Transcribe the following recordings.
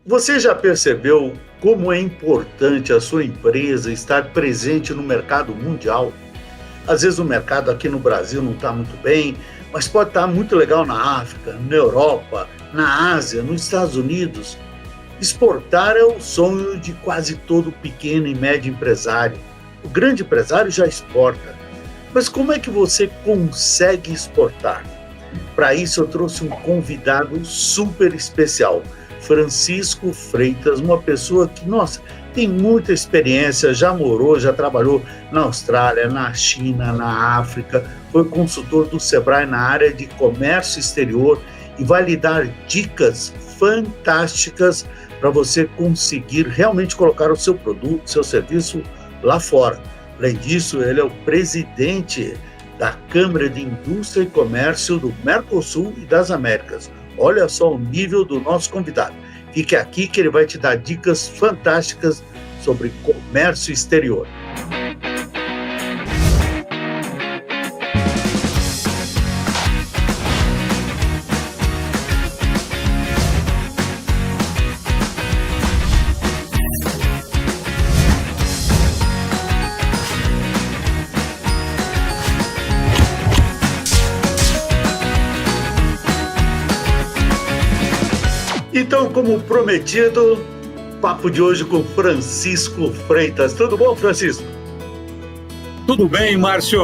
Você já percebeu como é importante a sua empresa estar presente no mercado mundial? Às vezes o mercado aqui no Brasil não está muito bem, mas pode estar muito legal na África, na Europa, na Ásia, nos Estados Unidos. Exportar é o sonho de quase todo pequeno e médio empresário. O grande empresário já exporta. Mas como é que você consegue exportar? Para isso eu trouxe um convidado super especial, Francisco Freitas, uma pessoa que, nossa, tem muita experiência, já morou, já trabalhou na Austrália, na China, na África, foi consultor do Sebrae na área de comércio exterior e vai lhe dar dicas fantásticas para você conseguir realmente colocar o seu produto, seu serviço lá fora. Além disso, ele é o presidente da Câmara de Indústria e Comércio do Mercosul e das Américas. Olha só o nível do nosso convidado. Fique aqui que ele vai te dar dicas fantásticas sobre comércio exterior. Então, como prometido, papo de hoje com Francisco Freitas. Tudo bom, Francisco? Tudo bem, Márcio.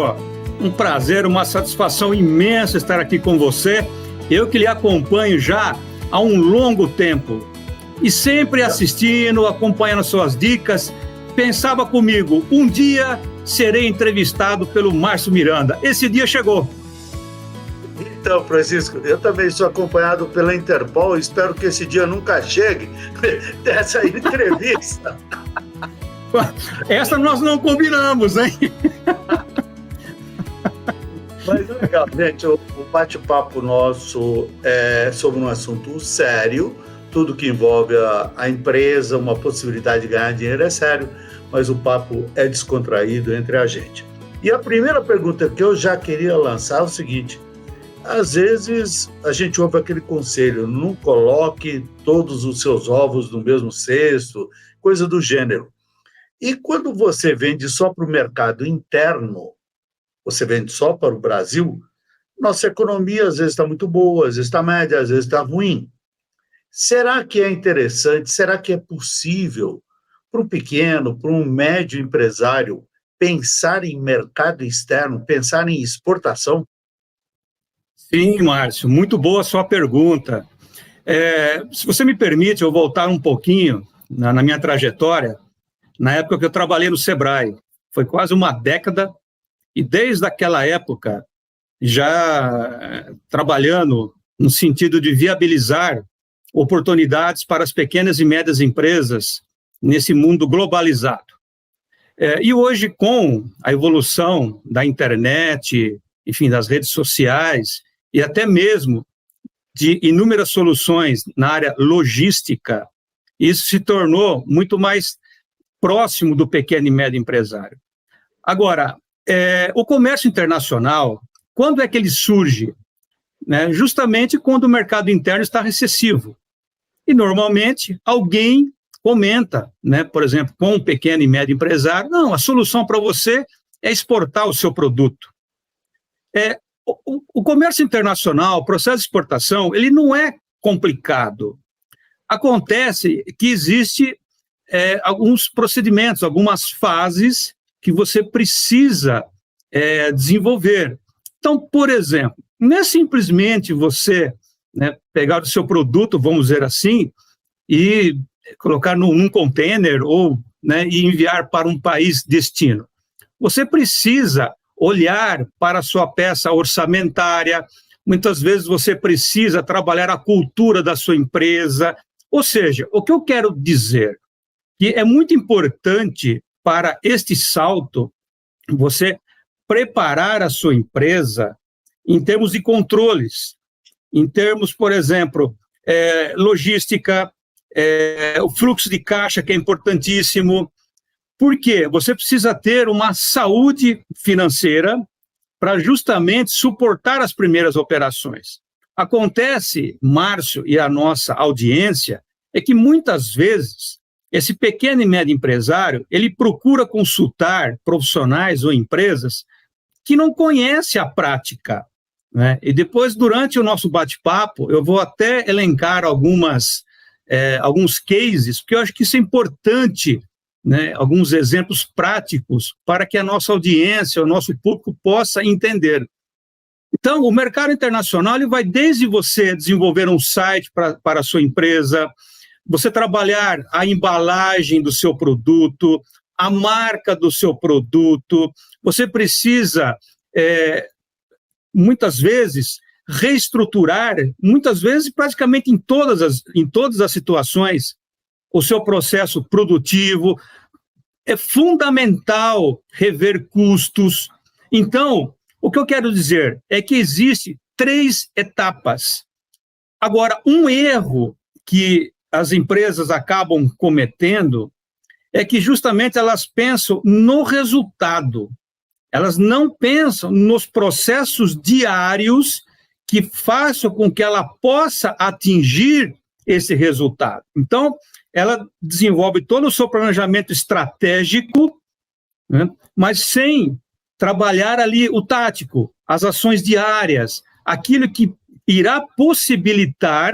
Um prazer, uma satisfação imensa estar aqui com você. Eu que lhe acompanho já há um longo tempo. E sempre assistindo, acompanhando suas dicas, pensava comigo, um dia serei entrevistado pelo Márcio Miranda. Esse dia chegou. Então, Francisco, eu também sou acompanhado pela Interpol, espero que esse dia nunca chegue dessa entrevista. Essa nós não combinamos, hein? Mas é legal, gente, o bate-papo nosso é sobre um assunto sério, tudo que envolve a empresa, uma possibilidade de ganhar dinheiro é sério, mas o papo é descontraído entre a gente. E a primeira pergunta que eu já queria lançar é o seguinte: às vezes a gente ouve aquele conselho, não coloque todos os seus ovos no mesmo cesto, coisa do gênero. E quando você vende só para o mercado interno, você vende só para o Brasil, nossa economia às vezes está muito boa, às vezes está média, às vezes está ruim. Será que é interessante, será que é possível para um pequeno, para um médio empresário pensar em mercado externo, pensar em exportação? Sim, Márcio, muito boa a sua pergunta. Se você me permite, eu voltar um pouquinho na minha trajetória, na época que eu trabalhei no Sebrae. Foi quase uma década, e desde aquela época, já trabalhando no sentido de viabilizar oportunidades para as pequenas e médias empresas nesse mundo globalizado. E hoje, com a evolução da internet, enfim, das redes sociais, e até mesmo de inúmeras soluções na área logística, isso se tornou muito mais próximo do pequeno e médio empresário. Agora, o comércio internacional, quando é que ele surge? Né? Justamente quando o mercado interno está recessivo. E, normalmente, alguém comenta, né, por exemplo, com um pequeno e médio empresário, não, a solução para você é exportar o seu produto. O comércio internacional, o processo de exportação, ele não é complicado. Acontece que existe alguns procedimentos, algumas fases que você precisa desenvolver. Então, por exemplo, não é simplesmente você, né, pegar o seu produto, vamos dizer assim, e colocar num container ou, né, e enviar para um país destino. Você precisa olhar para a sua peça orçamentária, muitas vezes você precisa trabalhar a cultura da sua empresa. Ou seja, o que eu quero dizer que é muito importante para este salto você preparar a sua empresa em termos de controles, em termos, por exemplo, logística, o fluxo de caixa, que é importantíssimo. Por quê? Você precisa ter uma saúde financeira para justamente suportar as primeiras operações. Acontece, Márcio e a nossa audiência, é que muitas vezes esse pequeno e médio empresário, ele procura consultar profissionais ou empresas que não conhecem a prática, né? E depois, durante o nosso bate-papo, eu vou até elencar alguns cases, porque eu acho que isso é importante, né? Alguns exemplos práticos para que a nossa audiência, o nosso público possa entender. Então, o mercado internacional ele vai desde você desenvolver um site para a sua empresa, você trabalhar a embalagem do seu produto, a marca do seu produto, você precisa, muitas vezes, reestruturar, muitas vezes, praticamente em todas as situações, o seu processo produtivo. É fundamental rever custos. Então, o que eu quero dizer é que existem 3 etapas. Agora, um erro que as empresas acabam cometendo é que justamente elas pensam no resultado. Elas não pensam nos processos diários que façam com que ela possa atingir esse resultado. Então, ela desenvolve todo o seu planejamento estratégico, né, mas sem trabalhar ali o tático, as ações diárias, aquilo que irá possibilitar,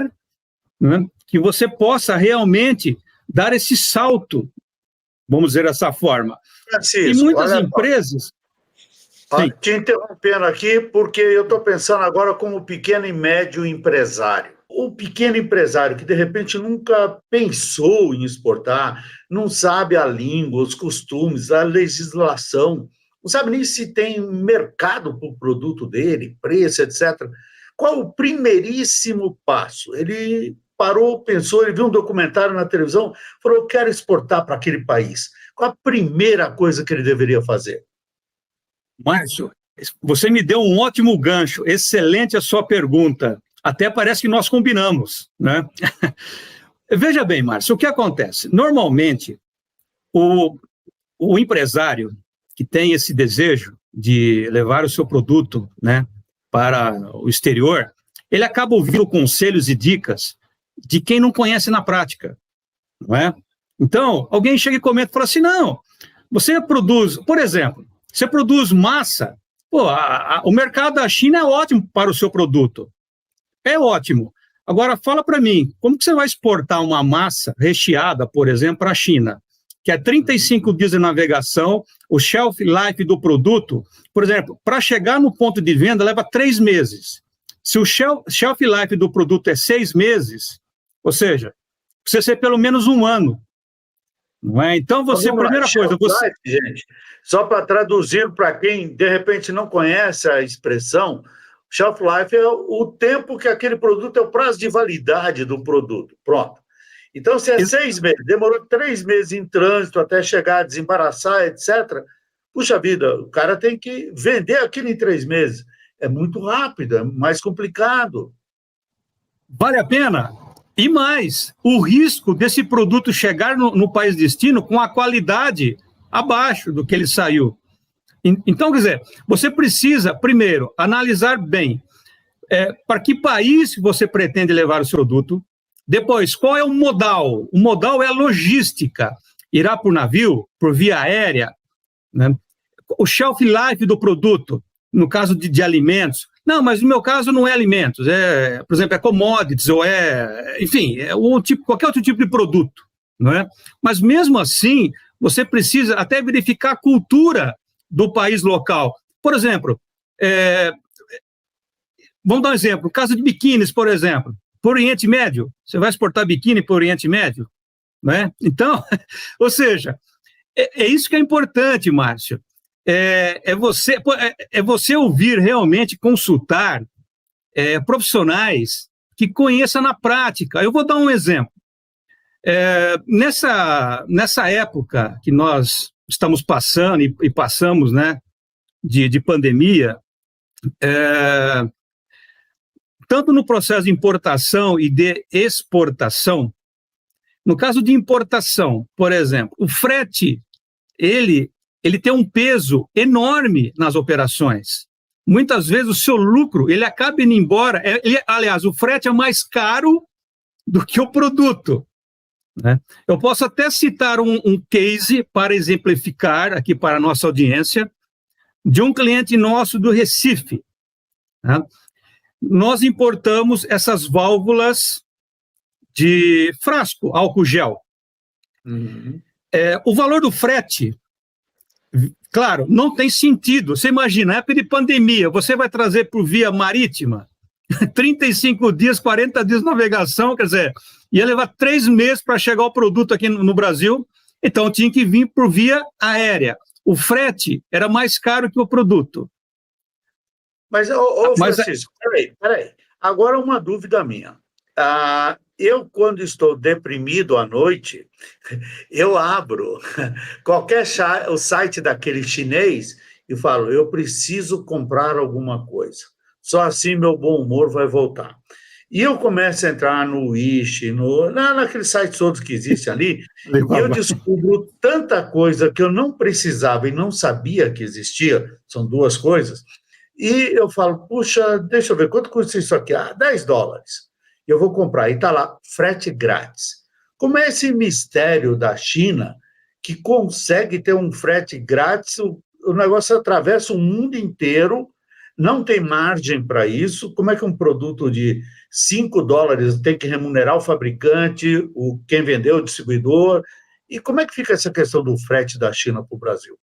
né, que você possa realmente dar esse salto, vamos dizer dessa forma. Francisco, e muitas empresas... Te interrompendo aqui, porque eu estou pensando agora como pequeno e médio empresário. O pequeno empresário que, de repente, nunca pensou em exportar, não sabe a língua, os costumes, a legislação, não sabe nem se tem mercado para o produto dele, preço, etc. Qual o primeiríssimo passo? Ele parou, pensou, ele viu um documentário na televisão, falou, eu quero exportar para aquele país. Qual a primeira coisa que ele deveria fazer? Márcio, você me deu um ótimo gancho, excelente a sua pergunta. Até parece que nós combinamos, né? Veja bem, Márcio, o que acontece? Normalmente, o empresário que tem esse desejo de levar o seu produto, né, para o exterior, ele acaba ouvindo conselhos e dicas de quem não conhece na prática, não é? Então, alguém chega e comenta e fala assim, não, você produz, por exemplo, você produz massa, o mercado da China é ótimo para o seu produto. É ótimo. Agora, fala para mim, como que você vai exportar uma massa recheada, por exemplo, para a China, que é 35 dias de navegação, o shelf life do produto, por exemplo, para chegar no ponto de venda leva 3 meses. Se o shelf life do produto é 6 meses, ou seja, precisa ser pelo menos 1 ano. Não é? Então, primeira coisa... Life, gente, só para traduzir para quem, de repente, não conhece a expressão, shelf life é o tempo que aquele produto, é o prazo de validade do produto. Pronto. Então, se é 6 meses, demorou 3 meses em trânsito até chegar a desembaraçar, etc., puxa vida, o cara tem que vender aquilo em 3 meses. É muito rápido, é mais complicado. Vale a pena? E mais, o risco desse produto chegar no país de destino com a qualidade abaixo do que ele saiu. Então, quer dizer, você precisa, primeiro, analisar bem para que país você pretende levar o seu produto. Depois, qual é o modal? O modal é a logística. Irá por navio, por via aérea, né? O shelf life do produto, no caso de alimentos. Não, mas no meu caso não é alimentos, por exemplo, é commodities, ou enfim, qualquer outro tipo de produto, não é? Mas mesmo assim, você precisa até verificar a cultura do país local. Por exemplo, vamos dar um exemplo, o caso de biquínis, por exemplo, para o Oriente Médio, você vai exportar biquíni para o Oriente Médio, não é? Então, ou seja, é isso que é importante, Márcio. É você ouvir realmente, consultar profissionais que conheçam na prática. Eu vou dar um exemplo. Nessa época que nós estamos passando e passamos, né, de pandemia, tanto no processo de importação e de exportação, no caso de importação, por exemplo, o frete, ele tem um peso enorme nas operações. Muitas vezes o seu lucro, ele acaba indo embora. Aliás, o frete é mais caro do que o produto. né? Eu posso até citar um case para exemplificar aqui para a nossa audiência, de um cliente nosso do Recife, né? Nós importamos essas válvulas de frasco, álcool gel. O valor do frete, claro, não tem sentido. Você imagina, na época de pandemia, você vai trazer por via marítima, 35 dias, 40 dias de navegação, quer dizer, ia levar 3 meses para chegar o produto aqui no Brasil, então tinha que vir por via aérea. O frete era mais caro que o produto. Mas, Francisco, peraí. Agora uma dúvida minha. Eu, quando estou deprimido à noite, eu abro o site daquele chinês e falo, eu preciso comprar alguma coisa. Só assim meu bom humor vai voltar. E eu começo a entrar no Wish, naqueles sites todos que existem ali, e eu descubro tanta coisa que eu não precisava e não sabia que existia, são 2 coisas, e eu falo, puxa, deixa eu ver, quanto custa isso aqui? $10. Eu vou comprar, e está lá, frete grátis. Como é esse mistério da China que consegue ter um frete grátis, o negócio atravessa o mundo inteiro, não tem margem para isso? Como é que um produto de $5 tem que remunerar o fabricante, quem vendeu, o distribuidor? E como é que fica essa questão do frete da China para o Brasil?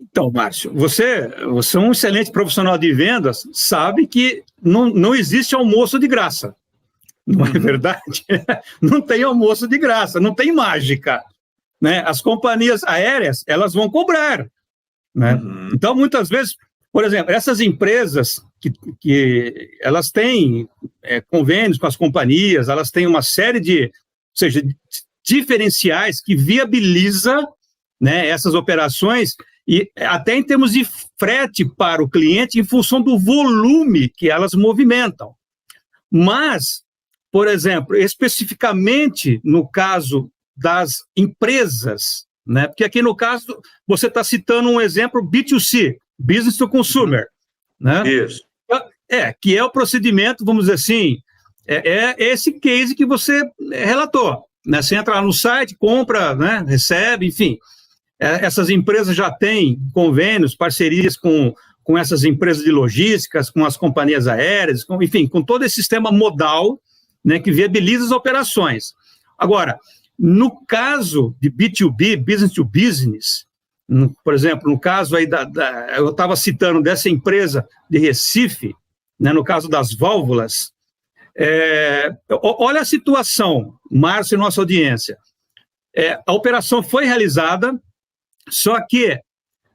Então, Márcio, você é um excelente profissional de vendas, sabe que não existe almoço de graça. Não é verdade? Não tem almoço de graça, não tem mágica, né? As companhias aéreas, elas vão cobrar, né? Então, muitas vezes, por exemplo, essas empresas que elas têm convênios com as companhias, elas têm uma série de, ou seja, diferenciais que viabiliza, né, essas operações, e até em termos de frete para o cliente em função do volume que elas movimentam. Mas, por exemplo, especificamente no caso das empresas, né, porque aqui no caso você está citando um exemplo B2C, Business to Consumer, né? Isso. Que é o procedimento, vamos dizer assim, esse case que você relatou, né? Você entra lá no site, compra, né, recebe, enfim. Essas empresas já têm convênios, parcerias com essas empresas de logísticas, com as companhias aéreas, enfim, com todo esse sistema modal, né, que viabiliza as operações. Agora, no caso de B2B, Business to Business, por exemplo, no caso aí eu estava citando dessa empresa de Recife, né, no caso das válvulas, olha a situação, Márcio e nossa audiência. A operação foi realizada, só que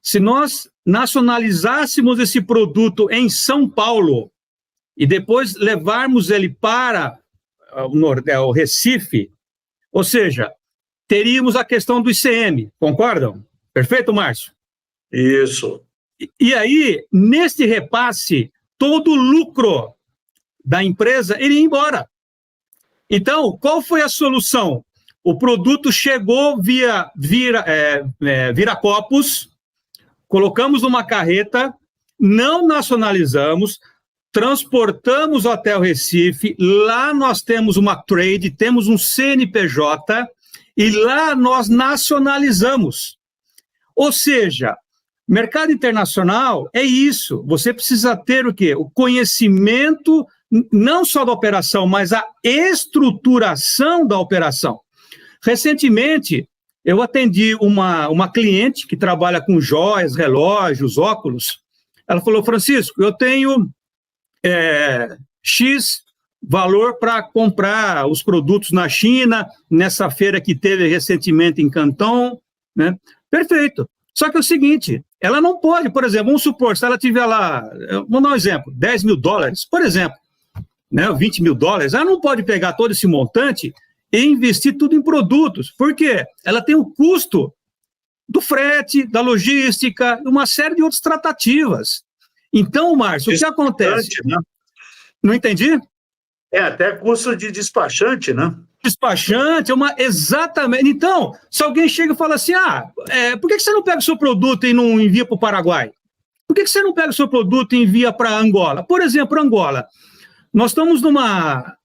se nós nacionalizássemos esse produto em São Paulo e depois levarmos ele para o Recife, ou seja, teríamos a questão do ICM, concordam? Perfeito, Márcio? Isso. E aí, neste repasse, todo o lucro da empresa iria embora. Então, qual foi a solução? O produto chegou via Viracopos, colocamos numa carreta, não nacionalizamos, transportamos até o Recife, lá nós temos uma trade, temos um CNPJ, e lá nós nacionalizamos. Ou seja, mercado internacional é isso, você precisa ter o quê? O conhecimento, não só da operação, mas a estruturação da operação. Recentemente, eu atendi uma cliente que trabalha com joias, relógios, óculos. Ela falou, Francisco, eu tenho X valor para comprar os produtos na China, nessa feira que teve recentemente em Canton, né? Perfeito. Só que é o seguinte, ela não pode, por exemplo, vamos supor, se ela tiver lá, vamos dar um exemplo, $10 mil, por exemplo, né, $20 mil, ela não pode pegar todo esse montante e investir tudo em produtos. Por quê? Ela tem o custo do frete, da logística, uma série de outras tratativas. Então, Márcio, o que acontece? Né? Não entendi? Até custo de despachante, né? Despachante, exatamente. Então, se alguém chega e fala assim, por que você não pega o seu produto e não envia para o Paraguai? Por que você não pega o seu produto e envia para Angola? Por exemplo, Angola. Nós estamos numa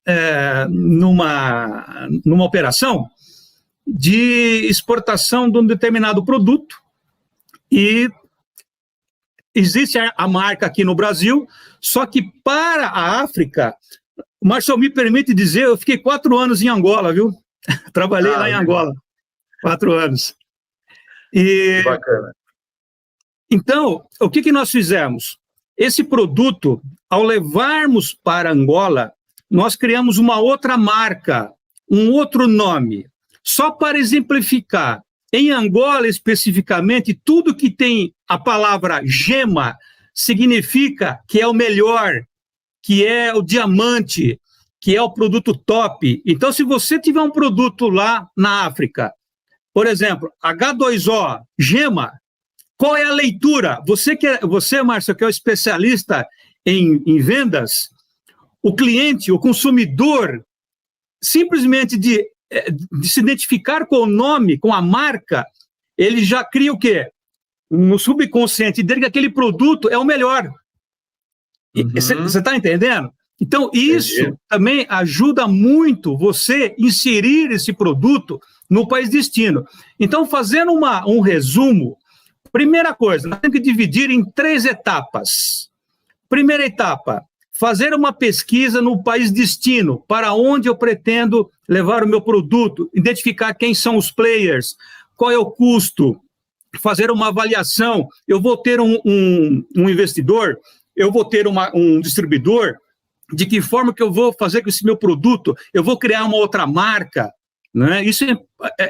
operação de exportação de um determinado produto e existe a marca aqui no Brasil, só que para a África, Marcelo, me permite dizer, eu fiquei 4 anos em Angola, viu? Trabalhei lá em Angola, 4 anos. E, bacana. Então, o que nós fizemos? Esse produto, ao levarmos para Angola, nós criamos uma outra marca, um outro nome. Só para exemplificar, em Angola especificamente, tudo que tem a palavra gema significa que é o melhor, que é o diamante, que é o produto top. Então, se você tiver um produto lá na África, por exemplo, H2O, gema, qual é a leitura? Você, Márcio, que é o especialista em vendas, o cliente, o consumidor, simplesmente de se identificar com o nome, com a marca, ele já cria o quê? No subconsciente dele que aquele produto é o melhor. Você está entendendo? Então, isso também ajuda muito você inserir esse produto no país destino. Então, fazendo um resumo, primeira coisa, nós temos que dividir em 3 etapas. Primeira etapa, fazer uma pesquisa no país destino, para onde eu pretendo levar o meu produto, identificar quem são os players, qual é o custo, fazer uma avaliação. Eu vou ter um investidor, eu vou ter um distribuidor, de que forma que eu vou fazer com esse meu produto, eu vou criar uma outra marca, né?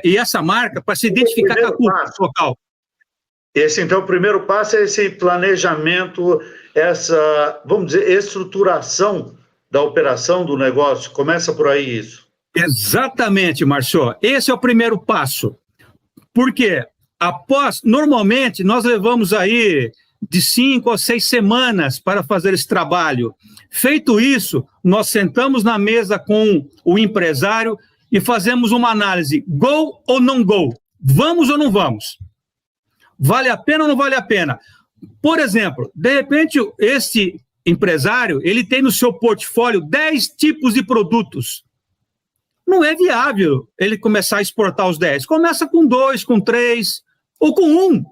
E essa marca, para se identificar com a cultura local. Esse, então, o primeiro passo é esse planejamento, essa, vamos dizer, estruturação da operação do negócio. Começa por aí isso. Exatamente, Márcio. Esse é o primeiro passo. Por quê? Normalmente, nós levamos aí de 5 a 6 semanas para fazer esse trabalho. Feito isso, nós sentamos na mesa com o empresário e fazemos uma análise, go ou não go? Vamos ou não vamos? Vale a pena ou não vale a pena? Por exemplo, de repente, esse empresário, ele tem no seu portfólio 10 tipos de produtos. Não é viável ele começar a exportar os 10. Começa com 2, com 3, ou com 1,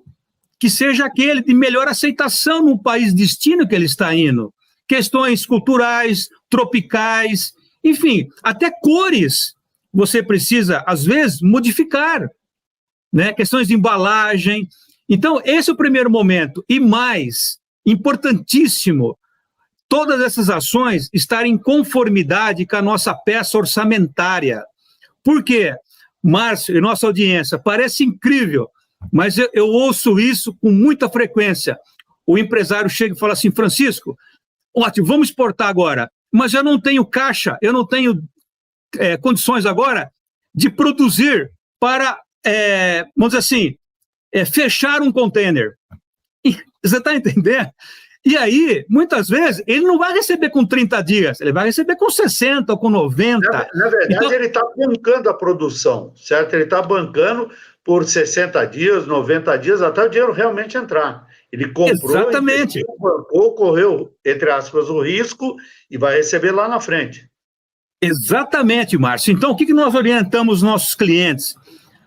que seja aquele de melhor aceitação no país destino que ele está indo. Questões culturais, tropicais, enfim, até cores você precisa, às vezes, modificar, né? Questões de embalagem. Então, esse é o primeiro momento. E mais, importantíssimo, todas essas ações estarem em conformidade com a nossa peça orçamentária. Por quê? Márcio e nossa audiência, parece incrível, mas eu ouço isso com muita frequência. O empresário chega e fala assim, Francisco, ótimo, vamos exportar agora, mas eu não tenho caixa, eu não tenho condições agora de produzir para, vamos dizer assim, fechar um container. Você está entendendo? E aí, muitas vezes, ele não vai receber com 30 dias, ele vai receber com 60 ou com 90. Na verdade, então, ele está bancando a produção, certo? Ele está bancando por 60 dias, 90 dias, até o dinheiro realmente entrar. Ele comprou, exatamente. Investiu, bancou, correu, entre aspas, o risco e vai receber lá na frente. Exatamente, Márcio. Então, o que nós orientamos os nossos clientes?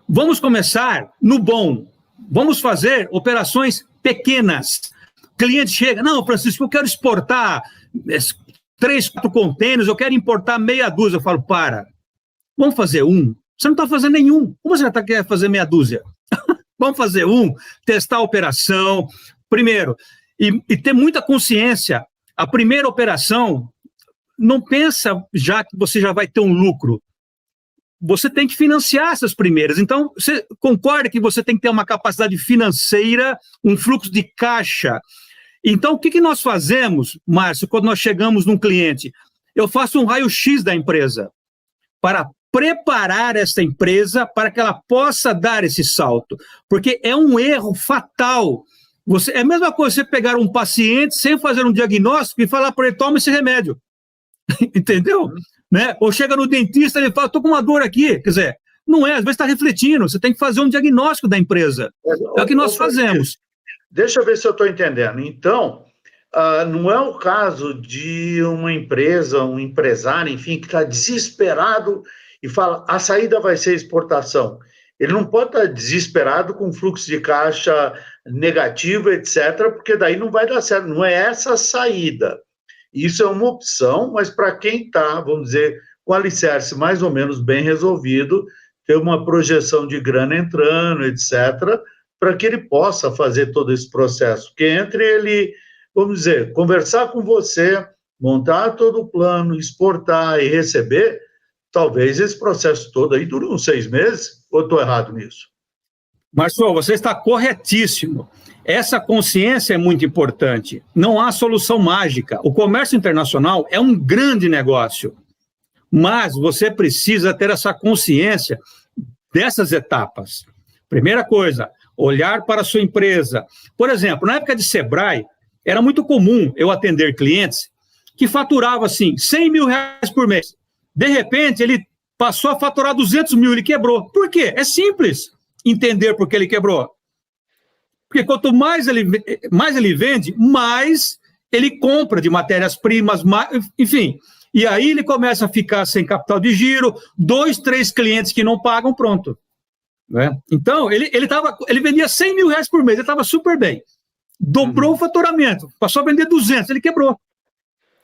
Vamos começar no bom. Vamos fazer operações pequenas. O cliente chega, não, Francisco, eu quero exportar 3, 4 contêineres, eu quero importar meia dúzia. Eu falo, vamos fazer um. Você não está fazendo nenhum. Como você quer fazer meia dúzia? Vamos fazer um, testar a operação. Primeiro, e ter muita consciência. A primeira operação, não pensa já que você já vai ter um lucro. Você tem que financiar essas primeiras. Então, você concorda que você tem que ter uma capacidade financeira, um fluxo de caixa. Então, o que nós fazemos, Márcio, quando nós chegamos num cliente? Eu faço um raio-x da empresa para preparar essa empresa para que ela possa dar esse salto. Porque é um erro fatal. É a mesma coisa você pegar um paciente sem fazer um diagnóstico e falar para ele, toma esse remédio. Entendeu? Né? Ou chega no dentista e ele fala, estou com uma dor aqui. Quer dizer, não é, às vezes está refletindo, você tem que fazer um diagnóstico da empresa. É o que nós fazemos. Deixa eu ver se eu estou entendendo. Então, não é o caso de uma empresa, um empresário, enfim, que está desesperado e fala, a saída vai ser exportação. Ele não pode estar desesperado com fluxo de caixa negativo, etc., porque daí não vai dar certo, não é essa a saída. Isso é uma opção, mas para quem está, vamos dizer, com o alicerce mais ou menos bem resolvido, ter uma projeção de grana entrando, etc., para que ele possa fazer todo esse processo. Que entre ele, vamos dizer, conversar com você, montar todo o plano, exportar e receber, talvez esse processo todo aí dure uns 6 meses, ou estou errado nisso? Marcelo, você está corretíssimo. Essa consciência é muito importante. Não há solução mágica. O comércio internacional é um grande negócio, mas você precisa ter essa consciência dessas etapas. Primeira coisa, olhar para a sua empresa. Por exemplo, na época de Sebrae, era muito comum eu atender clientes que faturavam assim, R$100 mil por mês. De repente, ele passou a faturar 200 mil, ele quebrou. Por quê? É simples entender por que ele quebrou. Porque quanto mais ele vende, mais ele compra de matérias-primas, enfim. E aí ele começa a ficar sem capital de giro, 2, 3 clientes que não pagam, pronto. Né? Então, ele vendia R$100 mil por mês, ele estava super bem. Dobrou o faturamento, passou a vender 200, ele quebrou.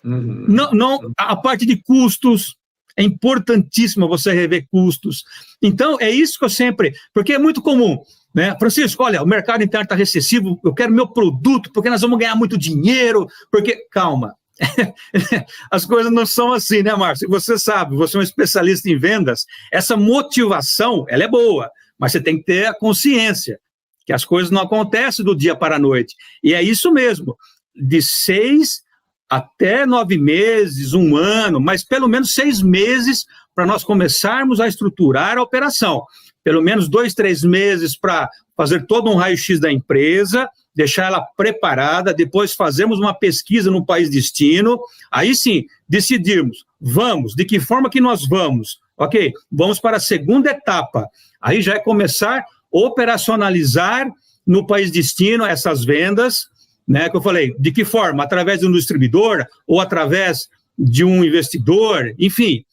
Não, a parte de custos, é importantíssimo você rever custos. Então, é isso que eu sempre... Porque é muito comum, né? Francisco, olha, o mercado interno está recessivo, eu quero meu produto, porque nós vamos ganhar muito dinheiro, porque... Calma. As coisas não são assim, né, Márcio? Você sabe, você é um especialista em vendas, essa motivação, ela é boa, mas você tem que ter a consciência que as coisas não acontecem do dia para a noite. E é isso mesmo, de 6 até 9 meses, 1 ano, mas pelo menos 6 meses para nós começarmos a estruturar a operação. Pelo menos 2, 3 meses para fazer todo um raio-x da empresa, deixar ela preparada, depois fazermos uma pesquisa no país destino, aí sim, decidirmos, vamos, de que forma que nós vamos? Ok, vamos para a segunda etapa, aí já é começar a operacionalizar no país destino essas vendas, né, que eu falei, de que forma? Através de um distribuidor ou através de um investidor, enfim.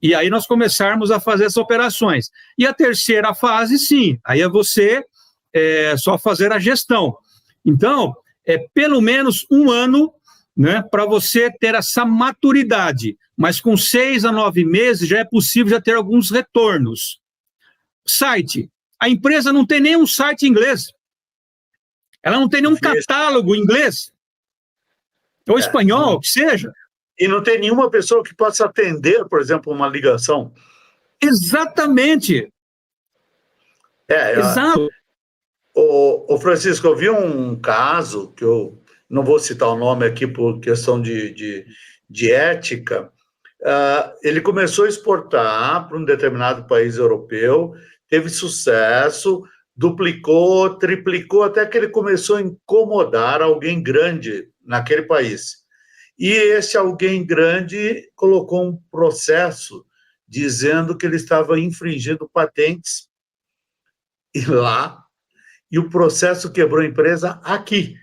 E aí nós começarmos a fazer essas operações. E a terceira fase, sim, aí é você só fazer a gestão. Então, é pelo menos 1 ano, né, para você ter essa maturidade. Mas com 6 a 9 meses já é possível já ter alguns retornos. Site. A empresa não tem nenhum site em inglês. Ela não tem nenhum catálogo em inglês. Ou espanhol, que seja. E não tem nenhuma pessoa que possa atender, por exemplo, uma ligação. Exatamente. Exato. O Francisco, eu vi um caso, que eu não vou citar o nome aqui por questão de ética, ele começou a exportar para um determinado país europeu, teve sucesso, duplicou, triplicou, até que ele começou a incomodar alguém grande naquele país. E esse alguém grande colocou um processo dizendo que ele estava infringindo patentes e o processo quebrou a empresa aqui.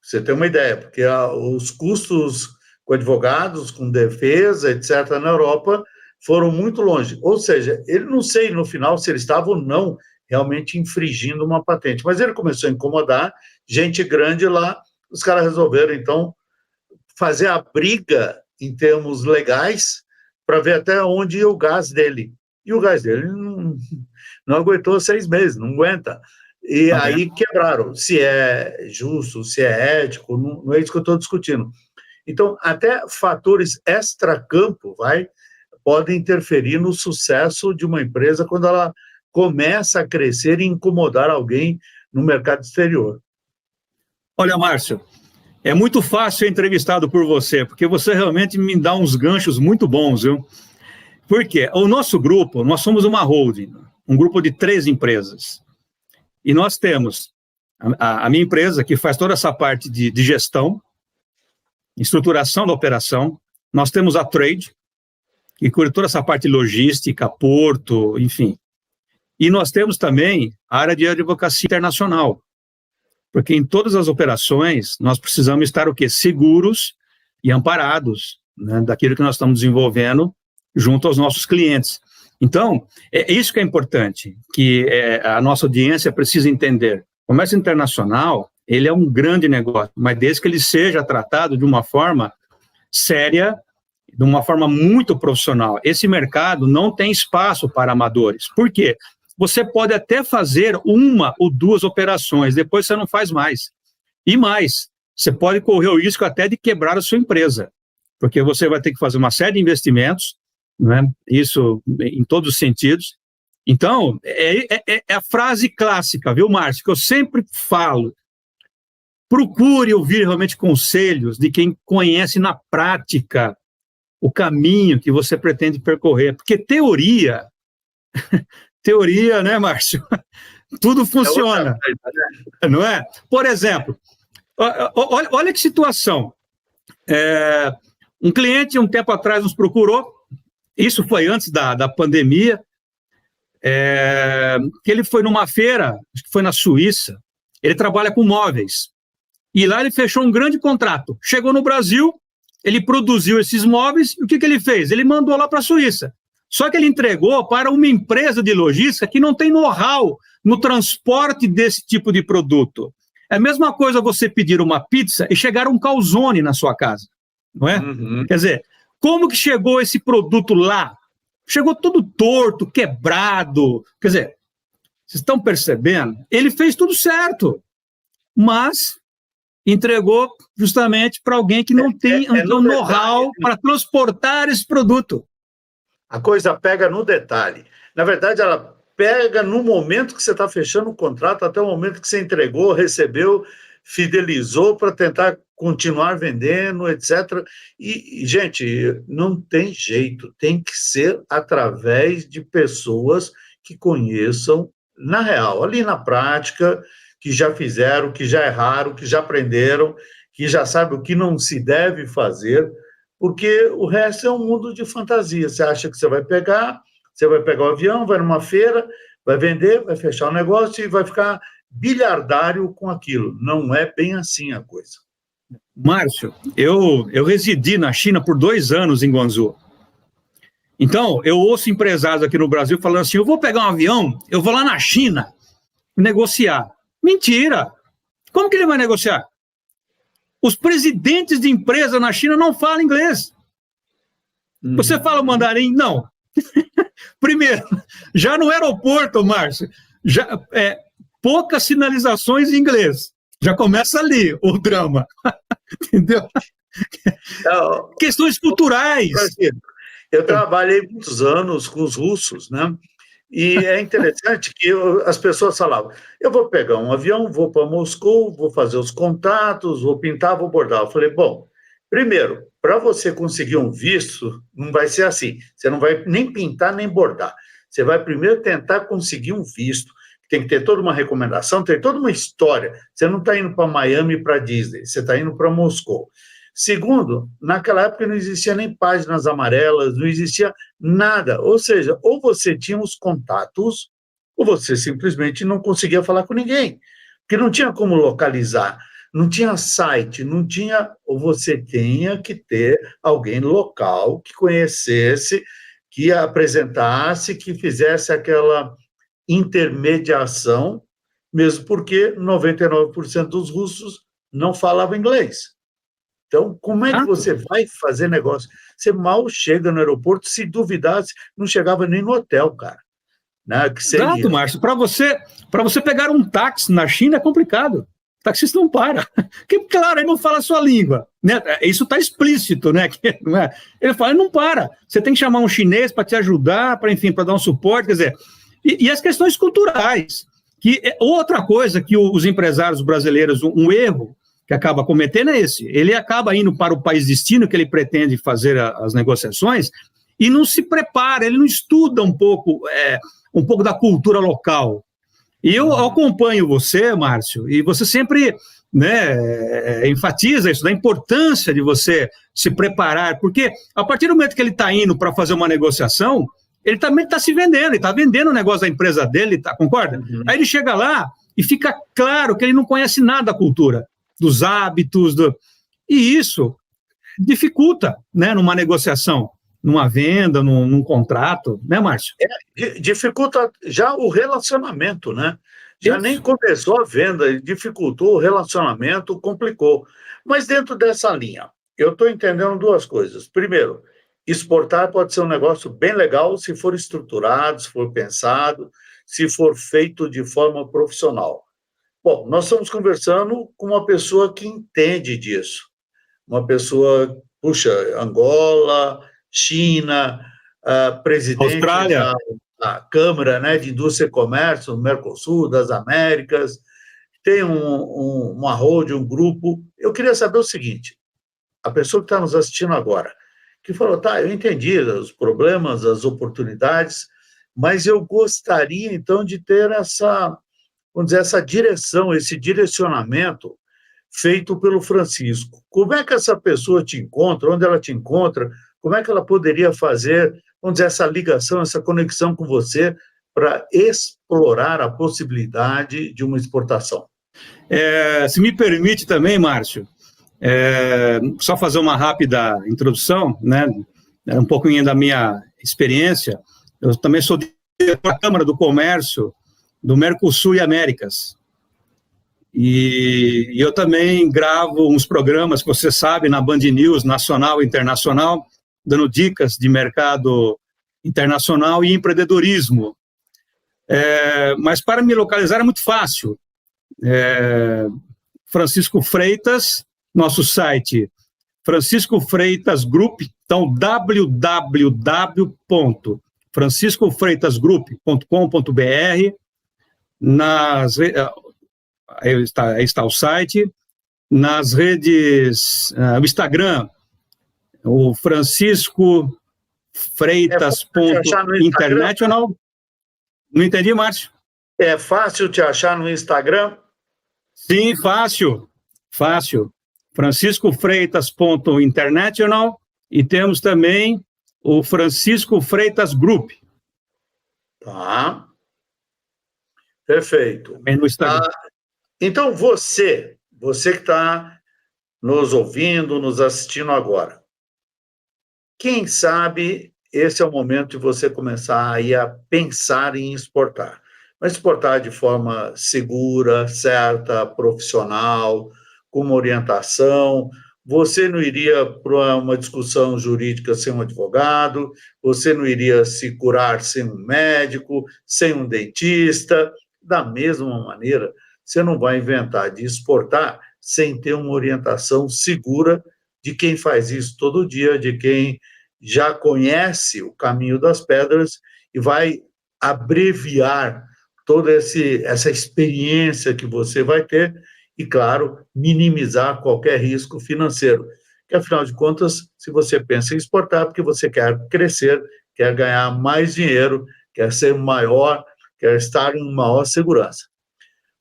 Você tem uma ideia, porque os custos com advogados, com defesa, etc., na Europa, foram muito longe. Ou seja, ele não sei no final se ele estava ou não realmente infringindo uma patente, mas ele começou a incomodar gente grande lá, os caras resolveram, então, fazer a briga em termos legais para ver até onde ia o gás dele. E o gás dele não aguentou 6 meses, não aguenta. E aí quebraram. Se é justo, se é ético, não é isso que eu estou discutindo. Então, até fatores extracampo podem interferir no sucesso de uma empresa quando ela começa a crescer e incomodar alguém no mercado exterior. Olha, Márcio, é muito fácil ser entrevistado por você, porque você realmente me dá uns ganchos muito bons, viu? Porque o nosso grupo, nós somos uma holding, um grupo de 3 empresas. E nós temos a minha empresa, que faz toda essa parte de gestão, estruturação da operação. Nós temos a Trade, que cuida toda essa parte logística, porto, enfim. E nós temos também a área de advocacia internacional, porque em todas as operações nós precisamos estar o quê? Seguros e amparados, né, daquilo que nós estamos desenvolvendo junto aos nossos clientes. Então, é isso que é importante, que a nossa audiência precisa entender. O comércio internacional, ele é um grande negócio, mas desde que ele seja tratado de uma forma séria, de uma forma muito profissional. Esse mercado não tem espaço para amadores. Por quê? Você pode até fazer 1 ou 2 operações, depois você não faz mais. E mais, você pode correr o risco até de quebrar a sua empresa, porque você vai ter que fazer uma série de investimentos, né? Isso em todos os sentidos. Então, é a frase clássica, viu, Márcio, que eu sempre falo. Procure ouvir realmente conselhos de quem conhece na prática o caminho que você pretende percorrer, porque teoria, né, Márcio? Tudo funciona, não é? Por exemplo, olha que situação. Um cliente, um tempo atrás, nos procurou, isso foi antes da pandemia, que ele foi numa feira, acho que foi na Suíça, ele trabalha com móveis, e lá ele fechou um grande contrato. Chegou no Brasil, ele produziu esses móveis, e o que ele fez? Ele mandou lá para a Suíça. Só que ele entregou para uma empresa de logística que não tem know-how no transporte desse tipo de produto. É a mesma coisa você pedir uma pizza e chegar um calzone na sua casa, não é? Uhum. Quer dizer, como que chegou esse produto lá? Chegou todo torto, quebrado. Quer dizer, vocês estão percebendo? Ele fez tudo certo, mas entregou justamente para alguém que não tem know-how para transportar esse produto. A coisa pega no detalhe. Na verdade, ela pega no momento que você está fechando o contrato, até o momento que você entregou, recebeu, fidelizou para tentar continuar vendendo, etc. E, gente, não tem jeito, tem que ser através de pessoas que conheçam na real, ali na prática, que já fizeram, que já erraram, que já aprenderam, que já sabem o que não se deve fazer, porque o resto é um mundo de fantasia. Você acha que você vai pegar o avião, vai numa feira, vai vender, vai fechar o negócio e vai ficar bilhardário com aquilo. Não é bem assim a coisa. Márcio, eu residi na China por 2 anos em Guangzhou. Então, eu ouço empresários aqui no Brasil falando assim, eu vou pegar um avião, eu vou lá na China negociar. Mentira! Como que ele vai negociar? Os presidentes de empresa na China não falam inglês. Você fala mandarim? Não. Primeiro, já no aeroporto, Márcio, poucas sinalizações em inglês. Já começa ali o drama. Entendeu? Questões culturais. Eu trabalhei muitos anos com os russos, né? E é interessante que as pessoas falavam, eu vou pegar um avião, vou para Moscou, vou fazer os contatos, vou pintar, vou bordar. Eu falei, bom, primeiro, para você conseguir um visto, não vai ser assim. Você não vai nem pintar, nem bordar. Você vai primeiro tentar conseguir um visto. Tem que ter toda uma recomendação, tem toda uma história. Você não está indo para Miami, para Disney, você está indo para Moscou. Segundo, naquela época não existia nem páginas amarelas, não existia nada. Ou seja, ou você tinha os contatos, ou você simplesmente não conseguia falar com ninguém. Porque não tinha como localizar, não tinha site, não tinha... Ou você tinha que ter alguém local que conhecesse, que apresentasse, que fizesse aquela intermediação, mesmo porque 99% dos russos não falavam inglês. Então, como é que você vai fazer negócio? Você mal chega no aeroporto, se duvidasse, não chegava nem no hotel, cara. Né? Que seria... Exato, Márcio. Para você pegar um táxi na China é complicado. O taxista não para. Porque, claro, ele não fala a sua língua. Né? Isso está explícito, né? Ele fala, ele não para. Você tem que chamar um chinês para te ajudar, para dar um suporte. Quer dizer, e as questões culturais. Que é outra coisa que os empresários brasileiros, um erro que acaba cometendo é esse. Ele acaba indo para o país destino que ele pretende fazer as negociações e não se prepara, ele não estuda um pouco da cultura local. E eu acompanho você, Márcio, e você sempre, né, enfatiza isso, da importância de você se preparar, porque a partir do momento que ele está indo para fazer uma negociação, ele também está se vendendo, ele está vendendo o negócio da empresa dele, concorda? Uhum. Aí ele chega lá e fica claro que ele não conhece nada da cultura, dos hábitos, e isso dificulta, né, numa negociação. numa venda, num contrato, né, Márcio? Dificulta já o relacionamento, né? Já nem Isso. começou a venda, dificultou o relacionamento, complicou. Mas dentro dessa linha, eu estou entendendo duas coisas. Primeiro, exportar pode ser um negócio bem legal se for estruturado, se for pensado, se for feito de forma profissional. Bom, nós estamos conversando com uma pessoa que entende disso. Uma pessoa, puxa, Angola, China, presidente Austrália. da Câmara, né, de Indústria e Comércio, do Mercosul, das Américas, tem uma holding, um grupo. Eu queria saber o seguinte, a pessoa que está nos assistindo agora, que falou, tá, eu entendi os problemas, as oportunidades, mas eu gostaria, então, de ter essa, vamos dizer, essa direção, esse direcionamento feito pelo Francisco. Como é que essa pessoa te encontra? Onde ela te encontra? Como é que ela poderia fazer, vamos dizer, essa ligação, essa conexão com você para explorar a possibilidade de uma exportação? Se me permite também, Márcio, só fazer uma rápida introdução, né? Um pouquinho da minha experiência. Eu também sou diretor da Câmara do Comércio do Mercosul e Américas. E eu também gravo uns programas, que você sabe, na Band News nacional e internacional, dando dicas de mercado internacional e empreendedorismo. Mas para me localizar é muito fácil. Francisco Freitas, nosso site, Francisco Freitas Group, então www.franciscofreitasgroup.com.br, aí está o site, nas redes, o Instagram, o Francisco Freitas.international. Não entendi, Márcio? É fácil te achar no Instagram? Sim, fácil. Francisco Freitas.international, e temos também o Francisco Freitas Group. Tá. Perfeito. Também no Instagram. Então, você que está nos ouvindo, nos assistindo agora, quem sabe esse é o momento de você começar aí a pensar em exportar. Mas exportar de forma segura, certa, profissional, com uma orientação. Você não iria para uma discussão jurídica sem um advogado, você não iria se curar sem um médico, sem um dentista. Da mesma maneira, você não vai inventar de exportar sem ter uma orientação segura de quem faz isso todo dia, de quem já conhece o caminho das pedras e vai abreviar toda essa experiência que você vai ter e, claro, minimizar qualquer risco financeiro. Que, afinal de contas, se você pensa em exportar, é porque você quer crescer, quer ganhar mais dinheiro, quer ser maior, quer estar em maior segurança.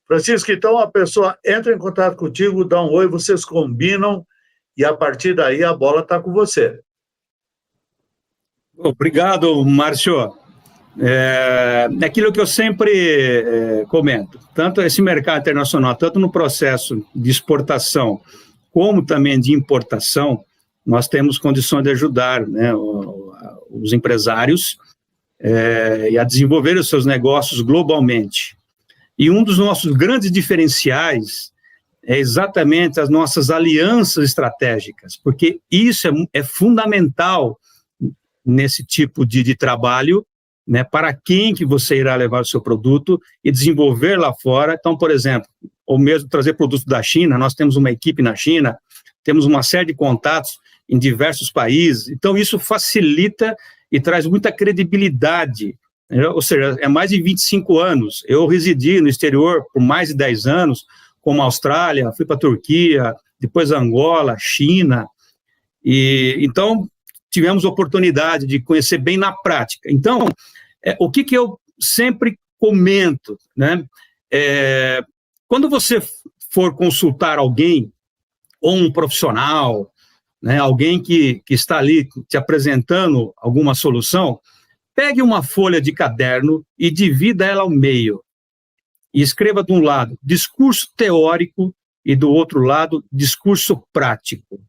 Francisco, então a pessoa entra em contato contigo, dá um oi, vocês combinam e a partir daí a bola está com você. Obrigado, Márcio. É aquilo que eu sempre comento, tanto esse mercado internacional, tanto no processo de exportação, como também de importação, nós temos condições de ajudar, né, os empresários e a desenvolver os seus negócios globalmente. E um dos nossos grandes diferenciais é exatamente as nossas alianças estratégicas, porque isso é fundamental nesse tipo de trabalho, né, para quem que você irá levar o seu produto e desenvolver lá fora. Então, por exemplo, ou mesmo trazer produtos da China, nós temos uma equipe na China, temos uma série de contatos em diversos países, então isso facilita e traz muita credibilidade, né? Ou seja, é mais de 25 anos, eu residi no exterior por mais de 10 anos, como a Austrália, fui para a Turquia, depois Angola, China, e então tivemos oportunidade de conhecer bem na prática. Então, o que eu sempre comento, né? Quando você for consultar alguém, ou um profissional, né, alguém que está ali te apresentando alguma solução, pegue uma folha de caderno e divida ela ao meio. E escreva de um lado discurso teórico e do outro lado discurso prático.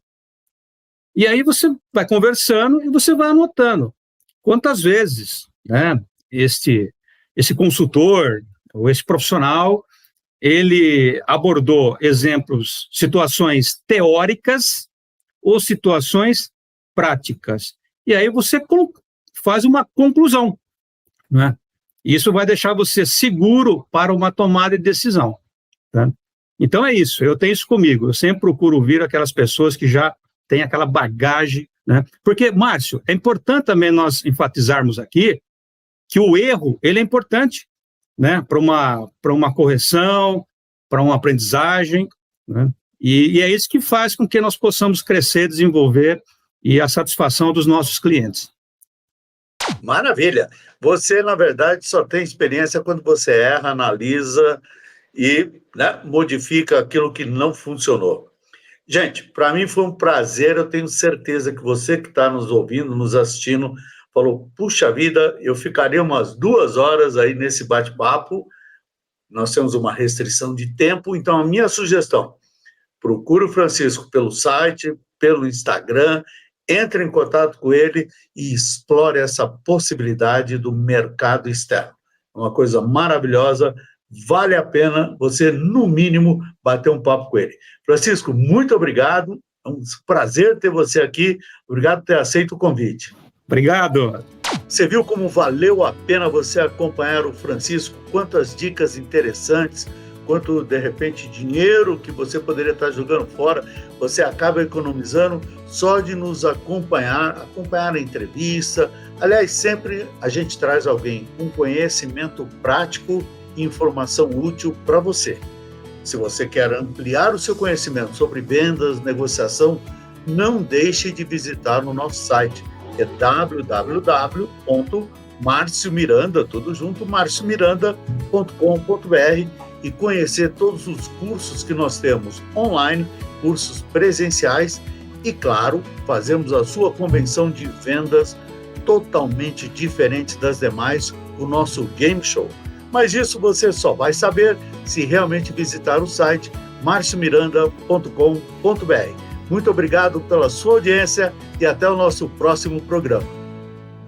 E aí você vai conversando e você vai anotando quantas vezes, né, esse consultor ou esse profissional, ele abordou exemplos, situações teóricas ou situações práticas. E aí você faz uma conclusão, né? Isso vai deixar você seguro para uma tomada de decisão, tá? Então é isso, eu tenho isso comigo, eu sempre procuro ouvir aquelas pessoas que já têm aquela bagagem, né? Porque, Márcio, é importante também nós enfatizarmos aqui que o erro, ele é importante, né? Para uma correção, para uma aprendizagem, né? E é isso que faz com que nós possamos crescer, desenvolver e a satisfação dos nossos clientes. Maravilha! Você, na verdade, só tem experiência quando você erra, analisa e, né, modifica aquilo que não funcionou. Gente, para mim foi um prazer, eu tenho certeza que você que está nos ouvindo, nos assistindo, falou, puxa vida, eu ficaria umas 2 horas aí nesse bate-papo, nós temos uma restrição de tempo, então a minha sugestão, procure o Francisco pelo site, pelo Instagram, entre em contato com ele e explore essa possibilidade do mercado externo. É uma coisa maravilhosa, vale a pena você, no mínimo, bater um papo com ele. Francisco, muito obrigado, é um prazer ter você aqui, obrigado por ter aceito o convite. Obrigado. Você viu como valeu a pena você acompanhar o Francisco? Quantas dicas interessantes, quanto, de repente, dinheiro que você poderia estar jogando fora, você acaba economizando só de nos acompanhar a entrevista. Aliás, sempre a gente traz alguém com conhecimento prático e informação útil para você. Se você quer ampliar o seu conhecimento sobre vendas, negociação, não deixe de visitar o nosso site, é www.marciomiranda, tudo junto, marciomiranda.com.br e conhecer todos os cursos que nós temos online, cursos presenciais e, claro, fazemos a sua convenção de vendas totalmente diferente das demais, o nosso Game Show. Mas isso você só vai saber se realmente visitar o site marciomiranda.com.br. Muito obrigado pela sua audiência e até o nosso próximo programa.